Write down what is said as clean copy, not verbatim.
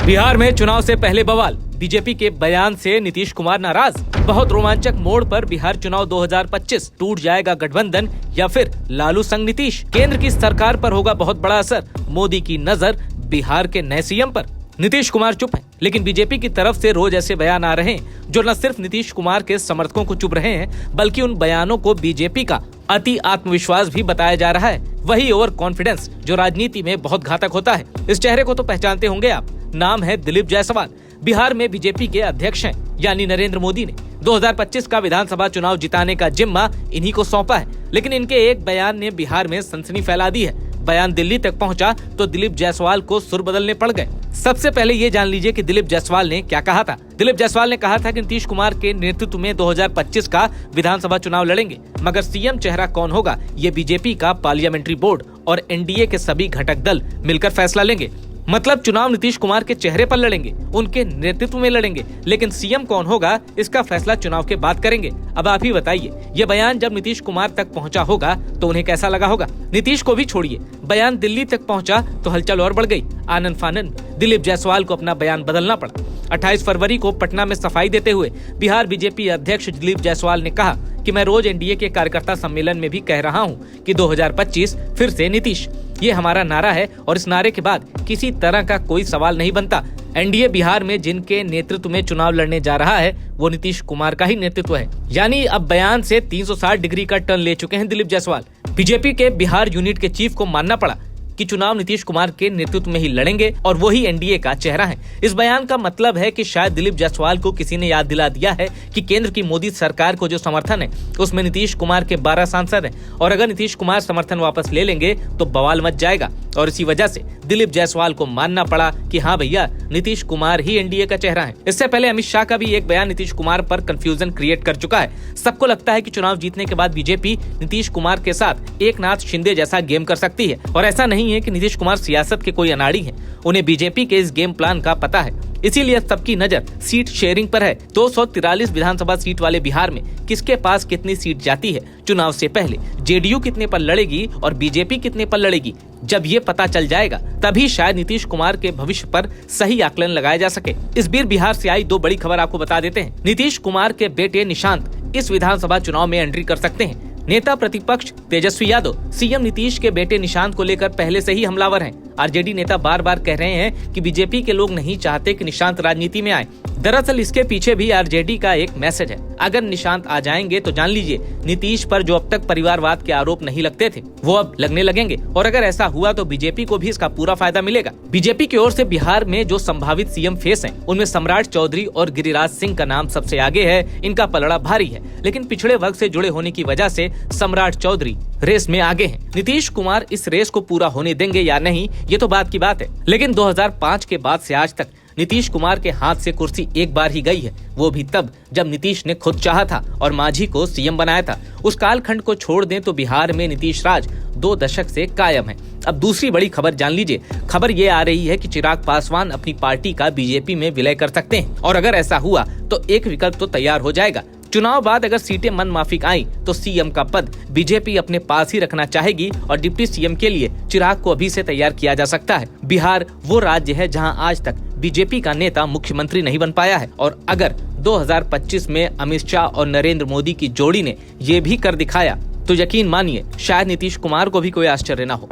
बिहार में चुनाव से पहले बवाल, बीजेपी के बयान से नीतीश कुमार नाराज। बहुत रोमांचक मोड़ पर बिहार चुनाव 2025, टूट जाएगा गठबंधन या फिर लालू संग नीतीश। केंद्र की सरकार पर होगा बहुत बड़ा असर, मोदी की नजर बिहार के नए सीएम पर। नीतीश कुमार चुप हैं, लेकिन बीजेपी की तरफ से रोज ऐसे बयान आ रहे हैं जो न सिर्फ नीतीश कुमार के समर्थकों को चुप रहे हैं, बल्कि उन बयानों को बीजेपी का अति आत्मविश्वास भी बताया जा रहा है। वही ओवर कॉन्फिडेंस जो राजनीति में बहुत घातक होता है। इस चेहरे को तो पहचानते होंगे आप, नाम है दिलीप जायसवाल। बिहार में बीजेपी के अध्यक्ष हैं, यानी नरेंद्र मोदी ने 2025 का विधानसभा चुनाव जिताने का जिम्मा इन्हीं को सौंपा है। लेकिन इनके एक बयान ने बिहार में सनसनी फैला दी है। बयान दिल्ली तक पहुंचा तो दिलीप जायसवाल को सुर बदलने पड़ गए। सबसे पहले ये जान लीजिए कि दिलीप जायसवाल ने क्या कहा था। दिलीप जायसवाल ने कहा था कि नीतीश कुमार के नेतृत्व में 2025 का विधानसभा चुनाव लड़ेंगे, मगर सीएम चेहरा कौन होगा ये बीजेपी का पार्लियामेंट्री बोर्ड और एनडीए के सभी घटक दल मिलकर फैसला लेंगे। मतलब चुनाव नीतीश कुमार के चेहरे पर लड़ेंगे, उनके नेतृत्व में लड़ेंगे, लेकिन सीएम कौन होगा इसका फैसला चुनाव के बाद करेंगे। अब आप ही बताइए, ये बयान जब नीतीश कुमार तक पहुंचा होगा तो उन्हें कैसा लगा होगा। नीतीश को भी छोड़िए, बयान दिल्ली तक पहुंचा तो हलचल और बढ़ गई। आनन फानन दिलीप जायसवाल को अपना बयान बदलना पड़ा। 28 फरवरी को पटना में सफाई देते हुए बिहार बीजेपी अध्यक्ष दिलीप जायसवाल ने कहा कि मैं रोज एनडीए के कार्यकर्ता सम्मेलन में भी कह रहा हूं कि 2025 फिर से नीतीश, ये हमारा नारा है और इस नारे के बाद किसी तरह का कोई सवाल नहीं बनता। एनडीए बिहार में जिनके नेतृत्व में चुनाव लड़ने जा रहा है वो नीतीश कुमार का ही नेतृत्व है। यानी अब बयान से 360 डिग्री का टर्न ले चुके हैं दिलीप जायसवाल। बीजेपी के बिहार यूनिट के चीफ को मानना पड़ा कि चुनाव नीतीश कुमार के नेतृत्व में ही लड़ेंगे और वही एनडीए का चेहरा है। इस बयान का मतलब है कि शायद दिलीप जायसवाल को किसी ने याद दिला दिया है कि केंद्र की मोदी सरकार को जो समर्थन है उसमें नीतीश कुमार के 12 सांसद हैं और अगर नीतीश कुमार समर्थन वापस ले लेंगे तो बवाल मच जाएगा। और इसी वजह से दिलीप जायसवाल को मानना पड़ा कि हाँ भैया, नीतीश कुमार ही एनडीए का चेहरा है। इससे पहले अमित शाह का भी एक बयान नीतीश कुमार पर कंफ्यूजन क्रिएट कर चुका है। सबको लगता है कि चुनाव जीतने के बाद बीजेपी नीतीश कुमार के साथ एकनाथ शिंदे जैसा गेम कर सकती है, और ऐसा नहीं है कि नीतीश कुमार सियासत के कोई अनाड़ी हैं। उन्हें बीजेपी के इस गेम प्लान का पता है, इसीलिए सबकी नजर सीट शेयरिंग पर है। 243 विधानसभा सीट वाले बिहार में किसके पास कितनी सीट जाती है चुनाव से पहले, जेडीयू कितने पर लड़ेगी और बीजेपी कितने पर लड़ेगी, जब ये पता चल जाएगा तभी शायद नीतीश कुमार के भविष्य पर सही आकलन लगाया जा सके। इस बीच बिहार से आई दो बड़ी खबर आपको बता देते हैं। नीतीश कुमार के बेटे निशांत इस विधानसभा चुनाव में एंट्री कर सकते हैं। नेता प्रतिपक्ष तेजस्वी यादव सीएम नीतीश के बेटे निशांत को लेकर पहले से ही हमलावर हैं। आरजेडी नेता बार बार कह रहे हैं कि बीजेपी के लोग नहीं चाहते कि निशांत राजनीति में आए। दरअसल इसके पीछे भी आरजेडी का एक मैसेज है। अगर निशांत आ जाएंगे तो जान लीजिए नीतीश पर जो अब तक परिवारवाद के आरोप नहीं लगते थे वो अब लगने लगेंगे, और अगर ऐसा हुआ तो बीजेपी को भी इसका पूरा फायदा मिलेगा। बीजेपी की ओर से बिहार में जो संभावित सीएम फेस हैं, उनमें सम्राट चौधरी और गिरिराज सिंह का नाम सबसे आगे है। इनका पलड़ा भारी है, लेकिन पिछड़े वर्ग से जुड़े होने की वजह से सम्राट चौधरी रेस में आगे हैं। नीतीश कुमार इस रेस को पूरा होने देंगे या नहीं ये तो बात की बात है, लेकिन 2005 के बाद से आज तक नीतीश कुमार के हाथ से कुर्सी एक बार ही गई है, वो भी तब जब नीतीश ने खुद चाहा था और मांझी को सीएम बनाया था। उस कालखंड को छोड़ दें तो बिहार में नीतीश राज 2 दशक से कायम है। अब दूसरी बड़ी खबर जान लीजिए। खबर ये आ रही है कि चिराग पासवान अपनी पार्टी का बीजेपी में विलय कर सकते हैं, और अगर ऐसा हुआ तो एक विकल्प तो तैयार हो जाएगा। चुनाव बाद अगर सीटें मन माफिक आई तो सीएम का पद बीजेपी अपने पास ही रखना चाहेगी और डिप्टी सीएम के लिए चिराग को अभी से तैयार किया जा सकता है। बिहार वो राज्य है जहां आज तक बीजेपी का नेता मुख्यमंत्री नहीं बन पाया है, और अगर 2025 में अमित शाह और नरेंद्र मोदी की जोड़ी ने ये भी कर दिखाया तो यकीन मानिए शायद नीतीश कुमार को भी कोई आश्चर्य न हो।